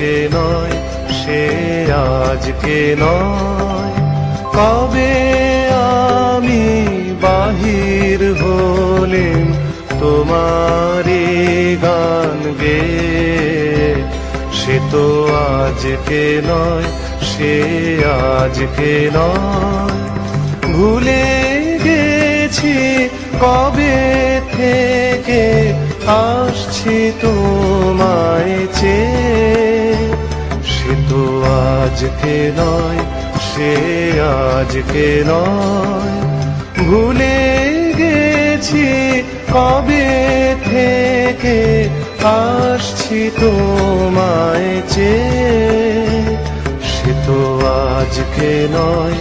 আজকে নয়, সে আজকে নয়। কবে আমি বাহির হলেম তোমারি গান গেয়ে, সে তো আজকে নয়, সে আজকে নয়। ভুলে গেছি কবে থেকে আসছি তোমায় চেয়ে, সে তো আজকে নয়, সে আজকে নয়। ভুলে গেছি কবে থেকে আসছি তোমায় চেয়ে, সে তো আজকে নয়,